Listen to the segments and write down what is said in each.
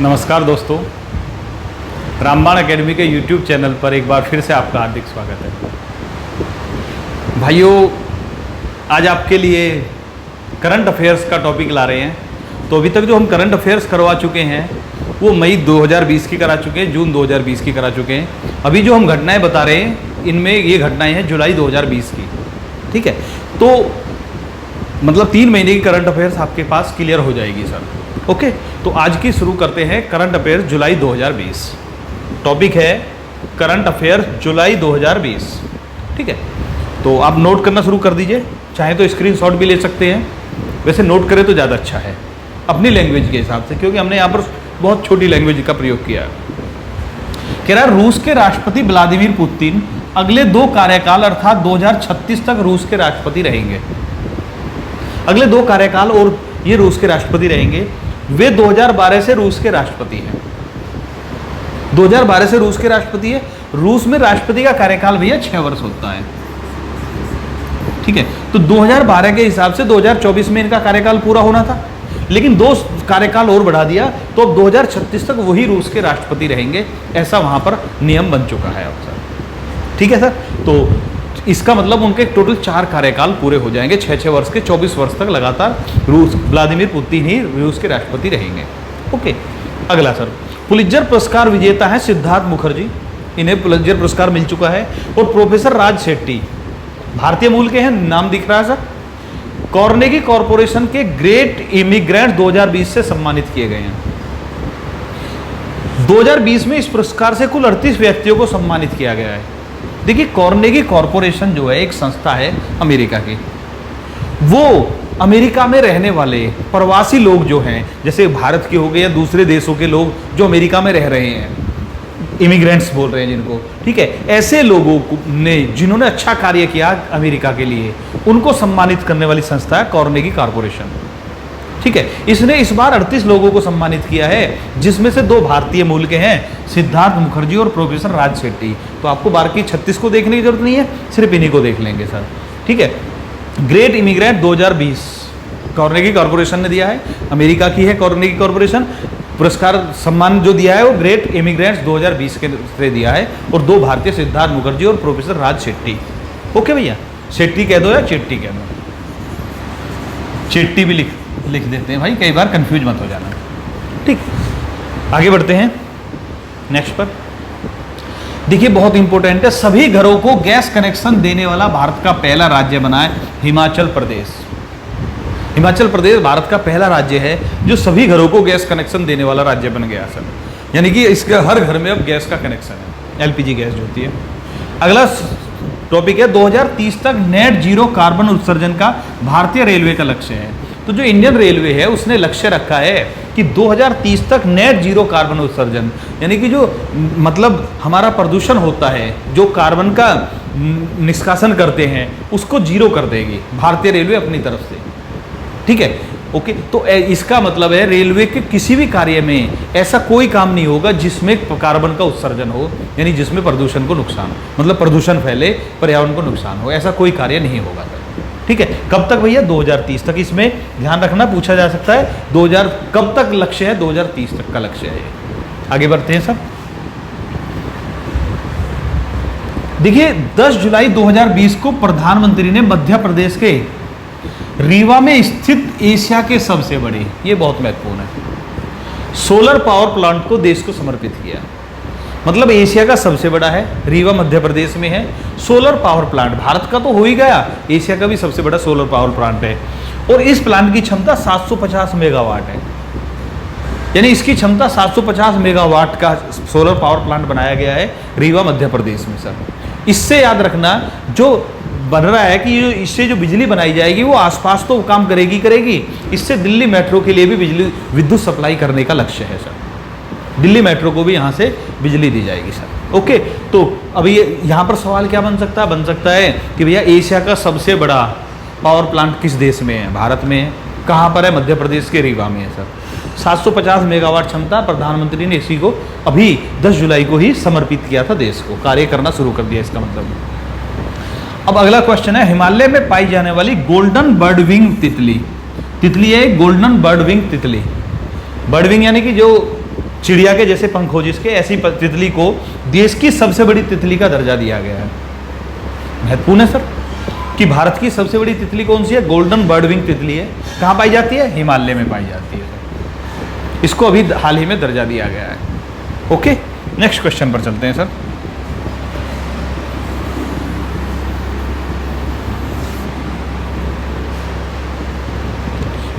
नमस्कार दोस्तों, रामबाण एकेडमी के YouTube चैनल पर एक बार फिर से आपका हार्दिक स्वागत है। भाइयों, आज आपके लिए करंट अफेयर्स का टॉपिक ला रहे हैं। तो अभी तक जो हम करंट अफेयर्स करवा चुके हैं वो मई 2020 की करा चुके हैं, जून 2020 की करा चुके हैं। अभी जो हम घटनाएं बता रहे हैं इनमें ये घटनाएं हैं जुलाई 2020 की। ठीक है, तो मतलब 3 महीने की करंट अफेयर्स आपके पास क्लियर हो जाएगी सर। ओके, तो आज की शुरू करते हैं करंट अफेयर्स जुलाई 2020। टॉपिक है करंट अफेयर्स जुलाई 2020। ठीक है, तो आप नोट करना शुरू कर दीजिए, चाहे तो स्क्रीनशॉट भी ले सकते हैं। वैसे नोट करें तो ज़्यादा अच्छा है अपनी लैंग्वेज के हिसाब से, क्योंकि हमने यहाँ पर बहुत छोटी लैंग्वेज का प्रयोग किया है। कह रहा है रूस के राष्ट्रपति व्लादिमीर पुतिन अगले 2 कार्यकाल अर्थात 2036 तक रूस के राष्ट्रपति रहेंगे। अगले 2 कार्यकाल और ये रूस के राष्ट्रपति रहेंगे। वे 2012 से रूस के राष्ट्रपति हैं। 2012 से रूस के राष्ट्रपति है। रूस में राष्ट्रपति का कार्यकाल भैया 6 वर्ष होता है। ठीक है, तो 2012 के हिसाब से 2024 में इनका कार्यकाल पूरा होना था, लेकिन 2 कार्यकाल और बढ़ा दिया, तो अब 2036 तक वही रूस के राष्ट्रपति रहेंगे। ऐसा वहां पर नियम बन चुका है अब सर। ठीक है सर, तो इसका मतलब उनके टोटल 4 कार्यकाल पूरे हो जाएंगे, 6-6 वर्ष के, 24 वर्ष तक लगातार व्लादिमीर पुतिन ही रूस के राष्ट्रपति रहेंगे। ओके, अगला सर, पुलित्जर पुरस्कार विजेता है सिद्धार्थ मुखर्जी, इन्हें पुलित्जर पुरस्कार मिल चुका है। और प्रोफेसर राज शेट्टी भारतीय मूल के हैं, नाम दिख रहा है सर। कार्नेगी कॉरपोरेशन के ग्रेट इमिग्रेंट 2020 से सम्मानित किए गए हैं। 2020 में इस पुरस्कार से कुल 38 व्यक्तियों को सम्मानित किया गया है। देखिए, कार्नेगी कॉरपोरेशन जो है एक संस्था है अमेरिका की। वो अमेरिका में रहने वाले प्रवासी लोग जो हैं, जैसे भारत के हो गए या दूसरे देशों के लोग जो अमेरिका में रह रहे हैं, इमिग्रेंट्स बोल रहे हैं जिनको, ठीक है, ऐसे लोगों ने जिन्होंने अच्छा कार्य किया अमेरिका के लिए, उनको सम्मानित करने वाली संस्था है कार्नेगी कॉरपोरेशन। ठीक है, इसने इस बार 38 लोगों को सम्मानित किया है, जिसमें से 2 भारतीय मूल के हैं, सिद्धार्थ मुखर्जी और प्रोफेसर राज शेट्टी। तो आपको बाकी 36 को देखने की जरूरत नहीं है, सिर्फ इन्हीं को देख लेंगे सर। ठीक है, ग्रेट इमिग्रेंट 2020 कार्नेगी कॉरपोरेशन ने दिया है, अमेरिका की है कार्नेगी कॉरपोरेशन। पुरस्कार सम्मान जो दिया है वो ग्रेट इमिग्रेंट्स 2020 के से दिया है, और 2 भारतीय, सिद्धार्थ मुखर्जी और प्रोफेसर राज शेट्टी। ओके भैया, शेट्टी कह दो या चेट्टी कह दो, चेट्टी भी लिख देते हैं भाई, कई बार कंफ्यूज मत हो जाना। ठीक, आगे बढ़ते हैं नेक्स्ट पर। देखिए, बहुत इंपॉर्टेंट है, सभी घरों को गैस कनेक्शन देने वाला भारत का पहला राज्य बना है हिमाचल प्रदेश। हिमाचल प्रदेश भारत का पहला राज्य है जो सभी घरों को गैस कनेक्शन देने वाला राज्य बन गया सर। यानी कि इसके हर घर में अब गैस का कनेक्शन है, LPG गैस जो होती है। अगला टॉपिक है 2030 तक नेट जीरो कार्बन उत्सर्जन का भारतीय रेलवे का लक्ष्य है। तो जो इंडियन रेलवे है उसने लक्ष्य रखा है कि 2030 तक नेट जीरो कार्बन उत्सर्जन, यानी कि जो मतलब हमारा प्रदूषण होता है, जो कार्बन का निष्कासन करते हैं, उसको जीरो कर देगी भारतीय रेलवे अपनी तरफ से। ठीक है, ओके, तो इसका मतलब है रेलवे के किसी भी कार्य में ऐसा कोई काम नहीं होगा जिसमें कार्बन का उत्सर्जन हो, यानी जिसमें प्रदूषण को नुकसान, मतलब प्रदूषण फैले, पर्यावरण को नुकसान हो, ऐसा कोई कार्य नहीं होगा सर। ठीक है, कब तक भैया? 2030 तक। इसमें ध्यान रखना, पूछा जा सकता है 2000 कब तक लक्ष्य है? 2030 तक का लक्ष्य है। आगे बढ़ते हैं सर। देखिए, 10 जुलाई 2020 को प्रधानमंत्री ने मध्य प्रदेश के रीवा में स्थित एशिया के सबसे बड़े, ये बहुत महत्वपूर्ण है, सोलर पावर प्लांट को देश को समर्पित किया। मतलब एशिया का सबसे बड़ा है, रीवा मध्य प्रदेश में है। सोलर पावर प्लांट भारत का तो हो ही गया, एशिया का भी सबसे बड़ा सोलर पावर प्लांट है। और इस प्लांट की क्षमता 750 मेगावाट है, यानी इसकी क्षमता 750 मेगावाट का सोलर पावर प्लांट बनाया गया है रीवा मध्य प्रदेश में सर। इससे याद रखना, जो बन रहा है कि इससे जो बिजली बनाई जाएगी वो आसपास तो काम करेगी, इससे दिल्ली मेट्रो के लिए भी विद्युत सप्लाई करने का लक्ष्य है सर। दिल्ली मेट्रो को भी यहाँ से बिजली दी जाएगी सर। ओके, तो अभी यहाँ पर सवाल क्या बन सकता है? बन सकता है कि भैया एशिया का सबसे बड़ा पावर प्लांट किस देश में है? भारत में है। कहाँ पर है? मध्य प्रदेश के रीवा में है सर। 750 मेगावाट क्षमता, प्रधानमंत्री ने इसी को अभी 10 जुलाई को ही समर्पित किया था, देश को कार्य करना शुरू कर दिया इसका मतलब। अब अगला क्वेश्चन है, हिमालय में पाई जाने वाली गोल्डन बर्ड विंग तितली, तितली है गोल्डन बर्ड विंग तितली, बर्ड विंग यानी कि जो चिड़िया के जैसे पंख हो जिसके, ऐसी तितली को देश की सबसे बड़ी तितली का दर्जा दिया गया है। महत्वपूर्ण है सर कि भारत की सबसे बड़ी तितली कौन सी है? गोल्डन बर्डविंग तितली है। कहाँ पाई जाती है? हिमालय में पाई जाती है। इसको अभी हाल ही में दर्जा दिया गया है। ओके, नेक्स्ट क्वेश्चन पर चलते हैं सर।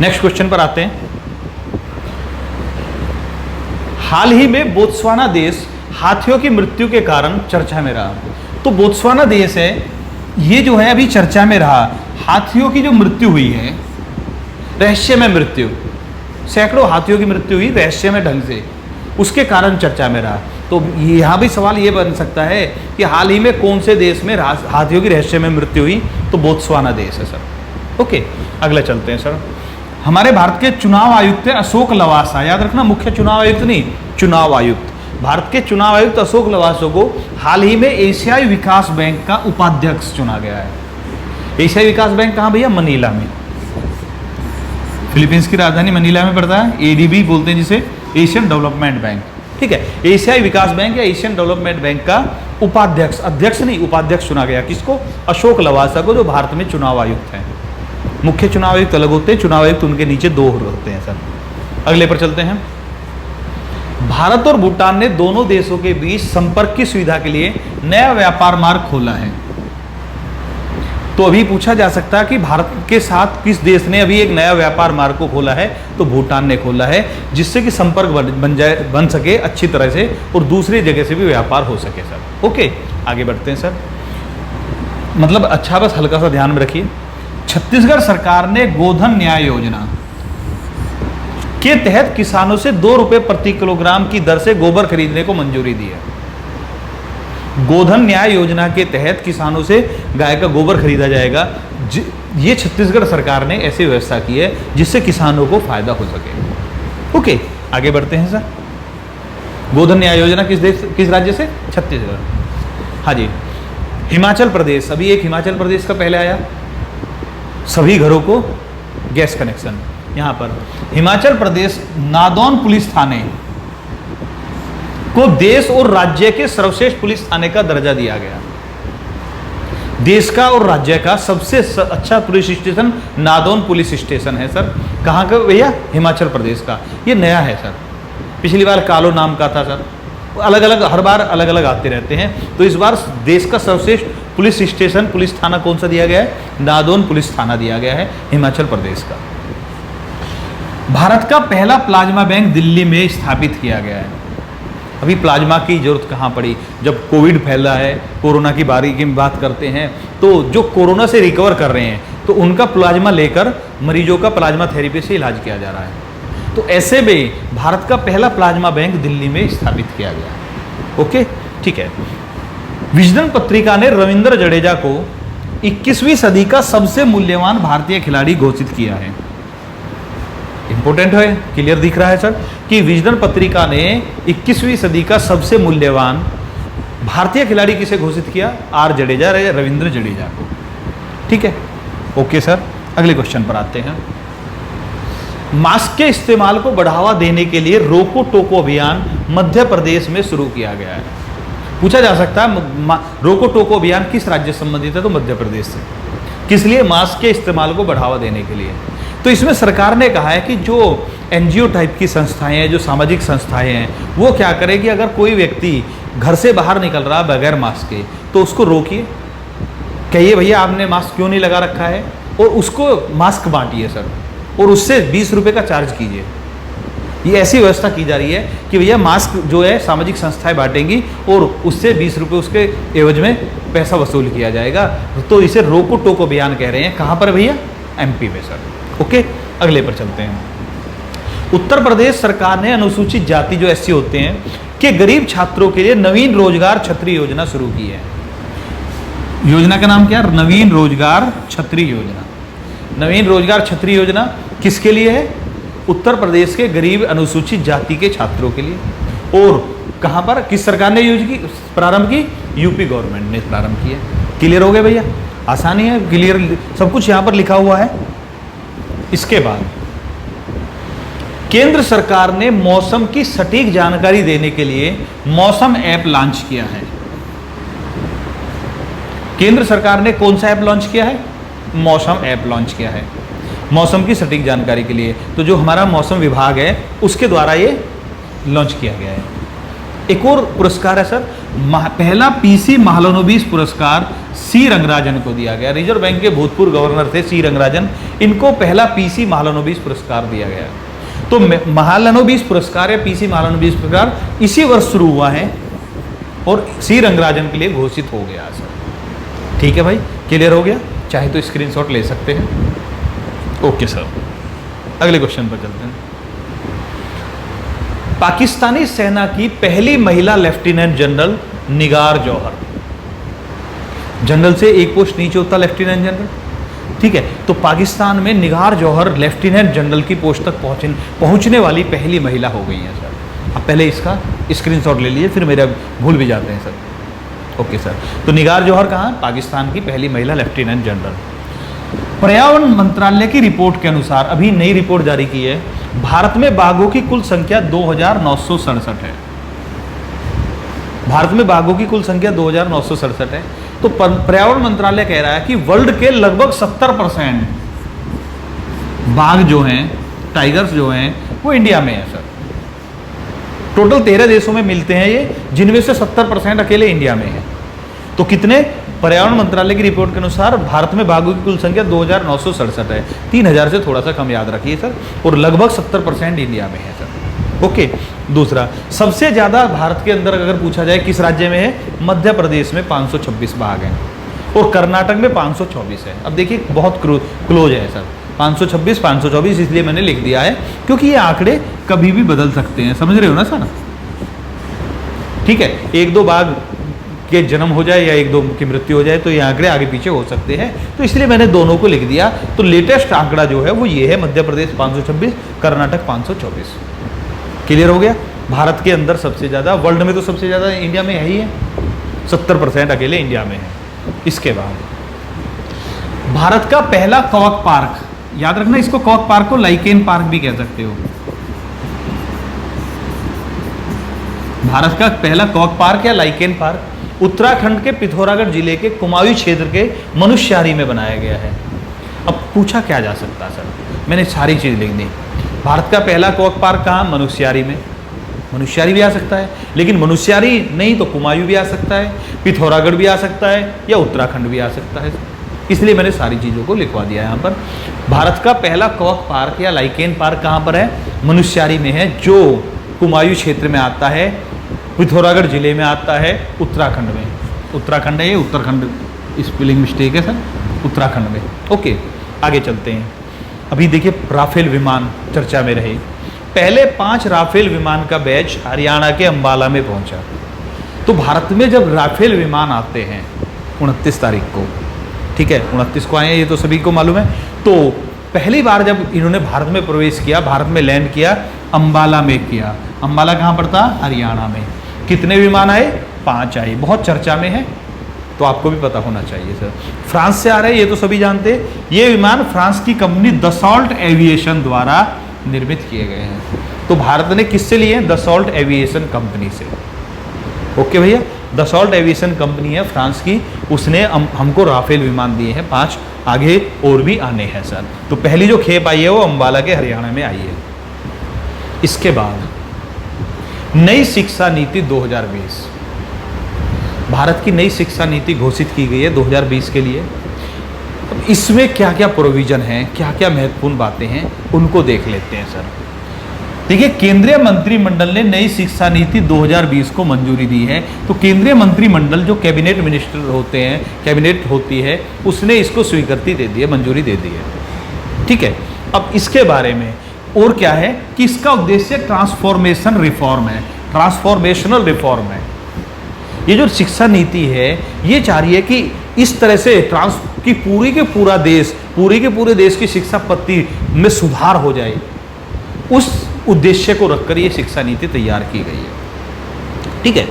नेक्स्ट क्वेश्चन पर आते हैं। हाल ही में बोत्सवाना देश हाथियों की मृत्यु के कारण चर्चा में रहा। तो बोत्सवाना देश है, ये जो है अभी चर्चा में रहा। हाथियों की जो मृत्यु हुई है, रहस्यमय मृत्यु, सैकड़ों हाथियों की मृत्यु हुई रहस्यमय ढंग से, उसके कारण चर्चा में रहा। तो यहाँ भी सवाल ये बन सकता है कि हाल ही में कौन से देश में हाथियों की रहस्यमय मृत्यु हुई? तो बोत्सवाना देश है सर। ओके, अगले चलते हैं सर। हमारे भारत के चुनाव आयुक्त है अशोक लवासा। याद रखना, मुख्य चुनाव आयुक्त नहीं, चुनाव आयुक्त। भारत के चुनाव आयुक्त अशोक लवासा को हाल ही में एशियाई विकास बैंक का उपाध्यक्ष चुना गया है। एशियाई विकास बैंक कहाँ भैया? मनीला में। फिलीपींस की राजधानी मनीला में पड़ता है। एडीबी बोलते हैं जिसे, एशियन डेवलपमेंट बैंक। ठीक है, एशियाई विकास बैंक या एशियन डेवलपमेंट बैंक का उपाध्यक्ष, अध्यक्ष नहीं उपाध्यक्ष चुना गया। किसको? अशोक लवासा को, जो भारत में चुनाव आयुक्त हैं। मुख्य चुनाव आयुक्त अलग होते हैं, चुनाव आयुक्त उनके नीचे 2 होते हैं सर। अगले पर चलते हैं। भारत और भूटान ने दोनों देशों के बीच संपर्क की सुविधा के लिए नया व्यापार मार्ग खोला है। तो अभी पूछा जा सकता है कि भारत के साथ किस देश ने अभी एक नया व्यापार मार्ग को खोला है? तो भूटान ने खोला है, जिससे कि संपर्क बन सके अच्छी तरह से और दूसरी जगह से भी व्यापार हो सके सर। ओके, आगे बढ़ते हैं सर। मतलब अच्छा, बस हल्का सा ध्यान में रखिए। छत्तीसगढ़ सरकार ने गोधन न्याय योजना के तहत किसानों से 2 रुपए प्रति किलोग्राम की दर से गोबर खरीदने को मंजूरी दी है। गोधन न्याय योजना के तहत किसानों से गाय का गोबर खरीदा जाएगा। ये छत्तीसगढ़ सरकार ने ऐसी व्यवस्था की है जिससे किसानों को फायदा हो सके। ओके, आगे बढ़ते हैं सर। गोधन न्याय योजना किस राज्य से? छत्तीसगढ़। हाँ जी। हिमाचल प्रदेश, अभी एक हिमाचल प्रदेश का पहले आया, सभी घरों को गैस कनेक्शन। यहां पर हिमाचल प्रदेश नादौन पुलिस थाने को देश और राज्य के सर्वश्रेष्ठ पुलिस थाने का दर्जा दिया गया। देश का और राज्य का सबसे अच्छा police station Nadaun police station है सर। कहाँ का भैया? हिमाचल प्रदेश का। ये नया है सर, पिछली बार कालो नाम का था सर। अलग अलग, हर बार अलग अलग आते रहते हैं। तो इस बार देश का सर्वश्रेष्ठ पुलिस स्टेशन, पुलिस थाना कौन सा दिया गया है? नादौन पुलिस थाना दिया गया है हिमाचल प्रदेश का। भारत का पहला प्लाज्मा बैंक दिल्ली में स्थापित किया गया है। अभी प्लाज्मा की जरूरत कहाँ पड़ी? जब कोविड फैला है, कोरोना की बारी की बात करते हैं, तो जो कोरोना से रिकवर कर रहे हैं तो उनका प्लाज्मा लेकर मरीजों का प्लाज्मा थेरेपी से इलाज किया जा रहा है। तो ऐसे में भारत का पहला प्लाज्मा बैंक दिल्ली में स्थापित किया गया। ओके, ठीक है। विजडन पत्रिका ने रविंद्र जडेजा को 21वीं सदी का सबसे मूल्यवान भारतीय खिलाड़ी घोषित किया है। इंपोर्टेंट है, क्लियर दिख रहा है सर कि विजडन पत्रिका ने 21वीं सदी का सबसे मूल्यवान भारतीय खिलाड़ी किसे घोषित किया? आर जडेजा, रविंद्र जडेजा को। ठीक है, ओके सर। अगले क्वेश्चन पर आते हैं। मास्क के इस्तेमाल को बढ़ावा देने के लिए रोको टोको अभियान मध्य प्रदेश में शुरू किया गया है। पूछा जा सकता है रोको टोको अभियान किस राज्य से संबंधित है? तो मध्य प्रदेश से। किस लिए? मास्क के इस्तेमाल को बढ़ावा देने के लिए। तो इसमें सरकार ने कहा है कि जो एनजीओ टाइप की संस्थाएं हैं, जो सामाजिक संस्थाएं हैं, वो क्या करेगी, अगर कोई व्यक्ति घर से बाहर निकल रहा बगैर मास्क के तो उसको रोकिए, कहिए भैया आपने मास्क क्यों नहीं लगा रखा है, और उसको मास्क बांटिए सर, और उससे 20 रुपये का चार्ज कीजिए। ये ऐसी व्यवस्था की जा रही है कि भैया मास्क जो है सामाजिक संस्थाएं बांटेंगी और उससे 20 रुपये उसके एवज में पैसा वसूल किया जाएगा। तो इसे रोको टोको अभियान कह रहे हैं। कहाँ पर भैया? एमपी में सर। ओके, अगले पर चलते हैं। उत्तर प्रदेश सरकार ने अनुसूचित जाति जो एससी होते हैं के गरीब छात्रों के लिए नवीन रोजगार छतरी योजना शुरू की है। योजना का नाम क्या? नवीन रोजगार छतरी योजना। नवीन रोजगार छतरी योजना किसके लिए है? उत्तर प्रदेश के गरीब अनुसूचित जाति के छात्रों के लिए। और कहां पर, किस सरकार ने प्रारंभ की? यूपी गवर्नमेंट ने प्रारंभ की है। क्लियर हो गए भैया? आसानी है, क्लियर, सब कुछ यहां पर लिखा हुआ है। इसके बाद केंद्र सरकार ने मौसम की सटीक जानकारी देने के लिए मौसम ऐप लॉन्च किया है। केंद्र सरकार ने कौन सा ऐप लॉन्च किया है? मौसम ऐप लॉन्च किया है मौसम की सटीक जानकारी के लिए। तो जो हमारा मौसम विभाग है उसके द्वारा ये लॉन्च किया गया है। एक और पुरस्कार है सर, पहला पीसी महालनोबिस पुरस्कार सी रंगराजन को दिया गया। रिजर्व बैंक के भूतपूर्व गवर्नर थे सी रंगराजन, इनको पहला पीसी महालनोबिस पुरस्कार दिया गया। तो महालनोबिस पुरस्कार या पीसी महालनोबिस पुरस्कार इसी वर्ष शुरू हुआ है और सी रंगराजन के लिए घोषित हो गया सर। ठीक है भाई, क्लियर हो गया? चाहे तो स्क्रीनशॉट ले सकते हैं। ओके सर, अगले क्वेश्चन पर चलते हैं। पाकिस्तानी सेना की पहली महिला लेफ्टिनेंट जनरल निगार जौहर। जनरल से एक पोस्ट नीचे होता लेफ्टिनेंट जनरल, ठीक है। तो पाकिस्तान में निगार जौहर लेफ्टिनेंट जनरल की पोस्ट तक पहुंचने वाली पहली महिला हो गई है सर। अब पहले इसका स्क्रीनशॉट ले लीजिए, फिर मेरा भूल भी जाते हैं सर। ओके सर, तो निगार जौहर कहाँ? पाकिस्तान की पहली महिला लेफ्टिनेंट जनरल। पर्यावरण मंत्रालय की रिपोर्ट के अनुसार, अभी नई रिपोर्ट जारी की है, भारत में बाघों की कुल संख्या 2967 है। भारत में बाघों की कुल संख्या 2967 है। तो पर्यावरण मंत्रालय कह रहा है कि वर्ल्ड के लगभग 70% बाघ जो हैं, टाइगर्स जो हैं, वो इंडिया में है सर। टोटल 13 देशों में मिलते हैं ये, जिनमें से 70% अकेले इंडिया में है। तो कितने? पर्यावरण मंत्रालय की रिपोर्ट के अनुसार भारत में बाघों की कुल संख्या 2967 है। 3000 से थोड़ा सा कम याद रखिए सर, और लगभग 70% इंडिया में है सर। ओके, दूसरा, सबसे ज़्यादा भारत के अंदर अगर पूछा जाए किस राज्य में है? मध्य प्रदेश में 526 बाघ हैं और कर्नाटक में 524 है। अब देखिए बहुत क्लोज है सर, 526 524 इसलिए मैंने लिख दिया है क्योंकि ये आंकड़े कभी भी बदल सकते हैं, समझ रहे हो ना सर? ठीक है, एक दो बाघ के जन्म हो जाए या एक दो की मृत्यु हो जाए तो ये आंकड़े आगे पीछे हो सकते हैं, तो इसलिए मैंने दोनों को लिख दिया। तो लेटेस्ट आंकड़ा जो है वो ये है, मध्य प्रदेश 526, कर्नाटक 524। क्लियर हो गया? भारत के अंदर सबसे ज़्यादा, वर्ल्ड में तो सबसे ज़्यादा इंडिया में है ही है, 70% अकेले इंडिया में है। इसके बाद भारत का पहला कॉक पार्क, याद रखना इसको, कॉक पार्क को लाइकेन पार्क भी कह सकते हो। भारत का पहला कॉक पार्क या लाइकेन पार्क उत्तराखंड के पिथौरागढ़ जिले के कुमाऊं क्षेत्र के मनुष्यारी में बनाया गया है। अब पूछा क्या जा सकता है सर, मैंने सारी चीज़ लिख दी। भारत का पहला कॉक पार्क कहाँ? मनुष्यारी में। मनुष्यारी भी आ सकता है, लेकिन मनुष्यारी नहीं तो कुमाऊं भी आ सकता है, पिथौरागढ़ भी आ सकता है, या उत्तराखंड भी आ सकता है। इसलिए मैंने सारी चीज़ों को लिखवा दिया यहाँ पर। भारत का पहला कॉक पार्क या लाइकेन पार्क कहाँ पर है? मनुष्यारी में है, जो कुमाऊं क्षेत्र में आता है, पिथौरागढ़ जिले में आता है, उत्तराखंड में। उत्तराखंड है ये, उत्तराखंड स्पेलिंग मिस्टेक है सर, उत्तराखंड में। ओके, आगे चलते हैं। अभी देखिए राफेल विमान चर्चा में रहे। पहले 5 राफेल विमान का बैच हरियाणा के अंबाला में पहुंचा। तो भारत में जब राफेल विमान आते हैं 29 तारीख को, ठीक है, 29 को आए हैं, ये तो सभी को मालूम है। तो पहली बार जब इन्होंने भारत में प्रवेश किया, भारत में लैंड किया, अंबाला में किया। अंबाला कहाँ पर था? हरियाणा में। कितने विमान आए? 5 आए, बहुत चर्चा में है, तो आपको भी पता होना चाहिए सर। फ्रांस से आ रहे हैं, ये तो सभी जानते हैं। ये विमान फ्रांस की कंपनी दसॉल्ट एविएशन द्वारा निर्मित किए गए हैं। तो भारत ने किससे लिए? दसॉल्ट एविएशन कंपनी से। ओके भैया, दसॉल्ट एविएशन कंपनी है फ्रांस की, उसने हमको राफेल विमान दिए हैं 5, आगे और भी आने हैं सर। तो पहली जो खेप आई है वो अंबाला के हरियाणा में आई है। इसके बाद नई शिक्षा नीति 2020, भारत की नई शिक्षा नीति घोषित की गई है 2020 के लिए। अब इसमें क्या क्या प्रोविजन है, क्या क्या महत्वपूर्ण बातें हैं, उनको देख लेते हैं सर। देखिए, केंद्रीय मंत्रिमंडल ने नई शिक्षा नीति 2020 को मंजूरी दी है। तो केंद्रीय मंत्रिमंडल जो कैबिनेट मिनिस्टर होते हैं, कैबिनेट होती है, उसने इसको स्वीकृति दे दी है, मंजूरी दे दी है। ठीक है, अब इसके बारे में और क्या है कि इसका उद्देश्य ट्रांसफॉर्मेशन रिफॉर्म है, ट्रांसफॉर्मेशनल रिफॉर्म है। ये जो शिक्षा नीति है ये चाह रही है कि इस तरह से कि पूरी के पूरे देश की शिक्षा पद्धति में सुधार हो जाए, उस उद्देश्य को रखकर ये शिक्षा नीति तैयार की गई है। ठीक है,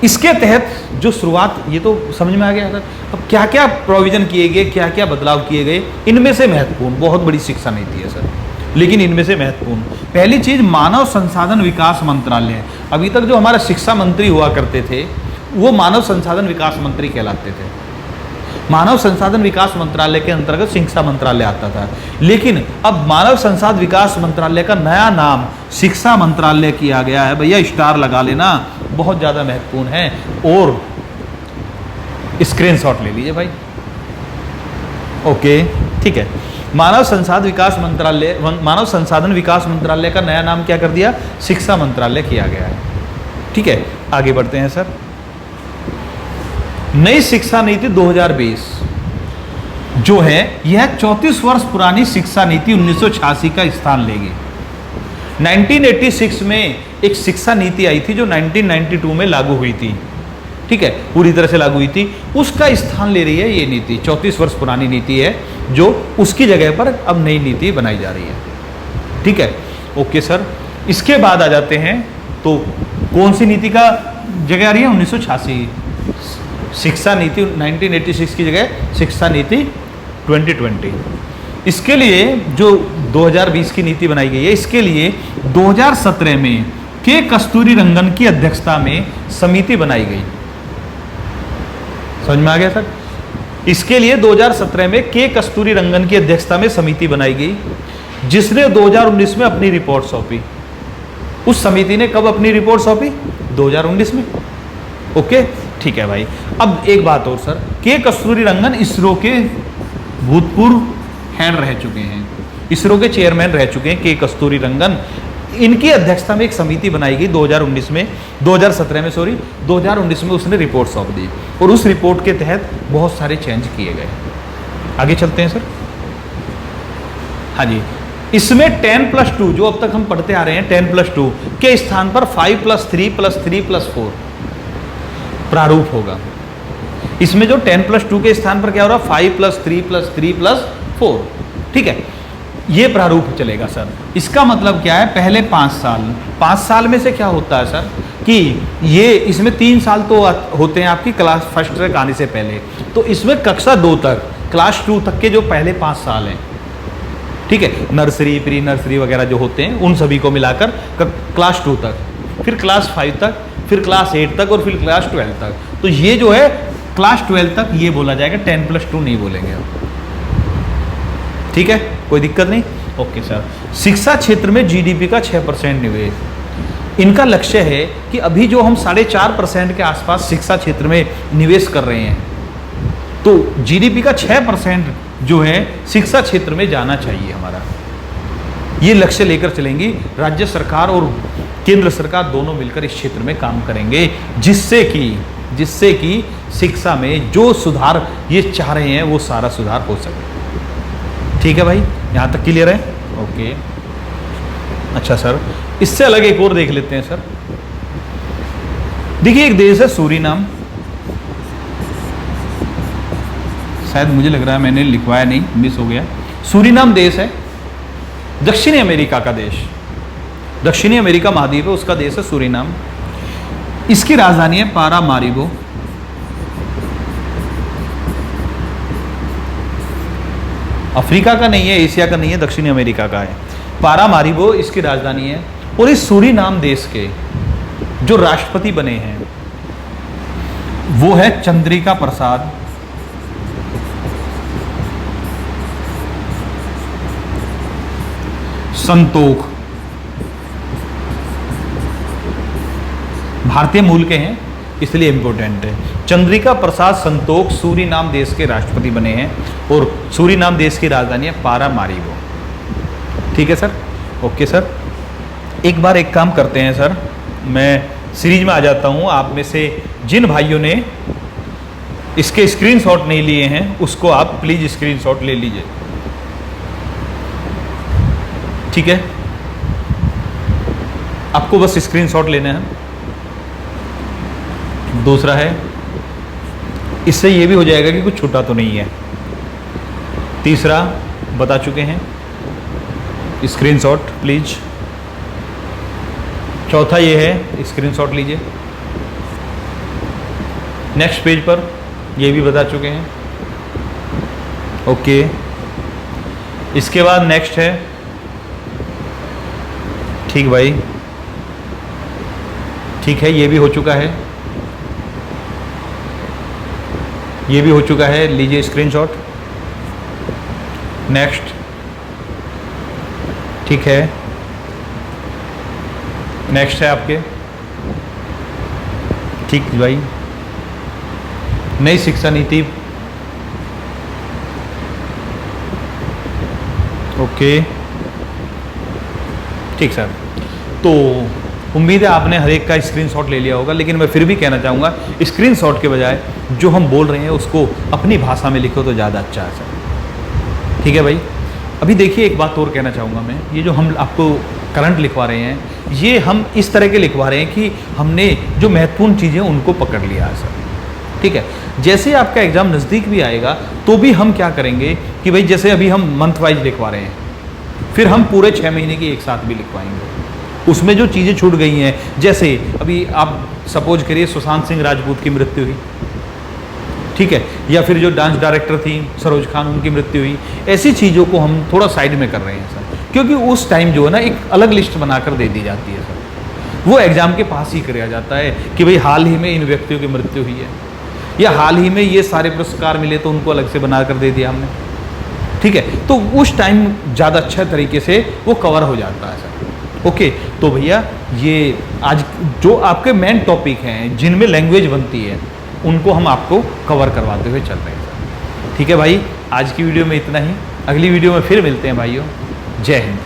इसके तहत जो शुरुआत, ये तो समझ में आ गया था। अब क्या क्या प्रोविजन किए गए, क्या क्या बदलाव किए गए, इनमें से महत्वपूर्ण बहुत बड़ी शिक्षा नीति है सर। लेकिन इनमें से महत्वपूर्ण, पहली चीज मानव संसाधन विकास मंत्रालय। अभी तक जो हमारा शिक्षा मंत्री हुआ करते थे वो मानव संसाधन विकास मंत्री कहलाते थे। मानव संसाधन विकास मंत्रालय के अंतर्गत शिक्षा मंत्रालय आता था, लेकिन अब मानव संसाधन विकास मंत्रालय का नया नाम शिक्षा मंत्रालय किया गया है। भैया स्टार लगा लेना, बहुत ज्यादा महत्वपूर्ण है। और स्क्रीनशॉट ले लीजिए भाई। ओके, ठीक है। मानव संसाधन विकास मंत्रालय का नया नाम क्या कर दिया? शिक्षा मंत्रालय किया गया है। ठीक है, आगे बढ़ते हैं सर। नई शिक्षा नीति 2020 जो है यह 34 वर्ष पुरानी शिक्षा नीति 1986 का स्थान लेगी। 1986 में एक शिक्षा नीति आई थी जो 1992 में लागू हुई थी। ठीक है, पूरी तरह से लागू हुई थी, उसका स्थान ले रही है ये नीति। 34 वर्ष पुरानी नीति है जो उसकी जगह पर अब नई नीति बनाई जा रही है। ठीक है, ओके सर। इसके बाद आ जाते हैं तो कौन सी नीति का जगह आ रही है? 1986 शिक्षा नीति 1986 की जगह शिक्षा नीति 2020। इसके लिए जो 2020 की नीति बनाई गई है, इसके लिए 2017 में के कस्तूरी रंगन की अध्यक्षता में समिति बनाई गई। समझ में आ गया सर? इसके लिए 2017 में के कस्तूरी रंगन की अध्यक्षता में समिति बनाई गई, जिसने 2019 में अपनी रिपोर्ट सौंपी। उस समिति ने कब अपनी रिपोर्ट सौंपी? 2019 में। ओके, ठीक है भाई। अब एक बात और सर, के कस्तूरी रंगन इसरो के भूतपूर्व हेड रह चुके हैं, इसरो के चेयरमैन रह चुके हैं के कस्तूरी रंगन। इनकी अध्यक्षता में एक समिति बनाई गई 2019 में, 2019 में उसने रिपोर्ट सौंप दी और उस रिपोर्ट के तहत बहुत सारे चेंज किए गए। आगे चलते हैं सर। हाँ जी, इसमें 10+2 जो अब तक हम पढ़ते आ रहे हैं 10+2 के स्थान पर 5+3+3+4 प्रारूप होगा। इसमें जो 10+2 के स्थान पर क्या हो रहा है? 5+3+3+4। ठीक है, ये प्रारूप चलेगा सर। इसका मतलब क्या है? पहले 5 साल में से क्या होता है सर कि ये इसमें 3 साल तो होते हैं आपकी क्लास फर्स्ट तक आने से पहले, तो इसमें कक्षा 2 तक, क्लास 2 तक के जो पहले 5 साल हैं, ठीक है, नर्सरी प्री नर्सरी वगैरह जो होते हैं उन सभी को मिलाकर क्लास 2 तक, फिर क्लास 5 तक, फिर क्लास 8 तक और फिर क्लास 12 तक। तो ये जो है क्लास 12 तक ये बोला जाएगा, 10+2 नहीं बोलेंगे। ठीक है, कोई दिक्कत नहीं। Okay sir. शिक्षा क्षेत्र में जीडीपी का 6% निवेश, इनका लक्ष्य है कि अभी जो हम 4.5% के आसपास शिक्षा क्षेत्र में निवेश कर रहे हैं, तो जीडीपी का 6% जो है शिक्षा क्षेत्र में जाना चाहिए हमारा। ये लक्ष्य लेकर चलेंगी राज्य सरकार और केंद्र सरकार दोनों मिलकर इस क्षेत्र में काम करेंगे, जिससे कि शिक्षा में जो सुधार ये चाह रहे हैं वो सारा सुधार हो सके। ठीक है भाई, यहाँ तक क्लियर है? ओके, अच्छा सर। इससे अलग एक और देख लेते हैं सर। देखिए, एक देश है सूरीनाम, शायद मुझे लग रहा है मैंने लिखवाया नहीं, मिस हो गया। सूरीनाम देश है, दक्षिणी अमेरिका का देश, दक्षिणी अमेरिका महाद्वीप है, उसका देश है सूरीनाम। इसकी राजधानी है पारामारिबो। अफ्रीका का नहीं है, एशिया का नहीं है, दक्षिणी अमेरिका का है। पारामारिबो इसकी राजधानी है। और इस सूरीनाम देश के जो राष्ट्रपति बने हैं वो है चंद्रिका प्रसाद संतोख। भारतीय मूल के हैं इसलिए इंपॉर्टेंट है। चंद्रिका प्रसाद संतोख सूरीनाम देश के राष्ट्रपति बने हैं और सूरीनाम देश की राजधानी है पारामारिबो। ठीक है सर? Okay sir. एक बार एक काम करते हैं सर, मैं सीरीज में आ जाता हूं। आप में से जिन भाइयों ने इसके स्क्रीनशॉट नहीं लिए हैं उसको आप प्लीज स्क्रीनशॉट ले लीजिए। ठीक है, आपको बस स्क्रीनशॉट लेना है। दूसरा है, इससे ये भी हो जाएगा कि कुछ छूटा तो नहीं है। तीसरा बता चुके हैं, स्क्रीनशॉट प्लीज। चौथा ये है, स्क्रीनशॉट लीजिए। नेक्स्ट पेज पर ये भी बता चुके हैं। ओके, इसके बाद नेक्स्ट है ठीक भाई, ठीक है, ये भी हो चुका है, ये भी हो चुका है, लीजिए स्क्रीनशॉट। नेक्स्ट, ठीक है, नेक्स्ट है आपके, ठीक भाई, नई शिक्षा नीति, ओके, ठीक सर। तो उम्मीद है आपने हर एक का स्क्रीनशॉट ले लिया होगा, लेकिन मैं फिर भी कहना चाहूँगा स्क्रीनशॉट के बजाय जो हम बोल रहे हैं उसको अपनी भाषा में लिखो तो ज़्यादा अच्छा है सर। ठीक है भाई। अभी देखिए एक बात और कहना चाहूँगा मैं, ये जो हम आपको करंट लिखवा रहे हैं ये हम इस तरह के लिखवा रहे हैं कि हमने जो महत्वपूर्ण चीज़ें उनको पकड़ लिया है सर। ठीक है, जैसे ही आपका एग्ज़ाम नज़दीक भी आएगा तो भी हम क्या करेंगे कि भाई जैसे अभी हम मंथ वाइज लिखवा रहे हैं, फिर हम पूरे 6 महीने की एक साथ भी लिखवाएंगे। उसमें जो चीज़ें छूट गई हैं, जैसे अभी आप सपोज करिए सुशांत सिंह राजपूत की मृत्यु हुई, ठीक है, या फिर जो डांस डायरेक्टर थी सरोज खान उनकी मृत्यु हुई, ऐसी चीज़ों को हम थोड़ा साइड में कर रहे हैं सर, क्योंकि उस टाइम जो है ना एक अलग लिस्ट बनाकर दे दी जाती है सर, वो एग्ज़ाम के पास ही किया जाता है कि भाई हाल ही में इन व्यक्तियों की मृत्यु हुई है या हाल ही में ये सारे पुरस्कार मिले तो उनको अलग से बनाकर दे दिया हमने। ठीक है, तो उस टाइम ज़्यादा अच्छा तरीके से वो कवर हो जाता है सर। ओके, तो भैया ये आज जो आपके मेन टॉपिक हैं जिनमें लैंग्वेज बनती है उनको हम आपको कवर करवाते हुए चल रहे हैं सर। ठीक है भाई, आज की वीडियो में इतना ही, अगली वीडियो में फिर मिलते हैं भाइयों। जय हिंद।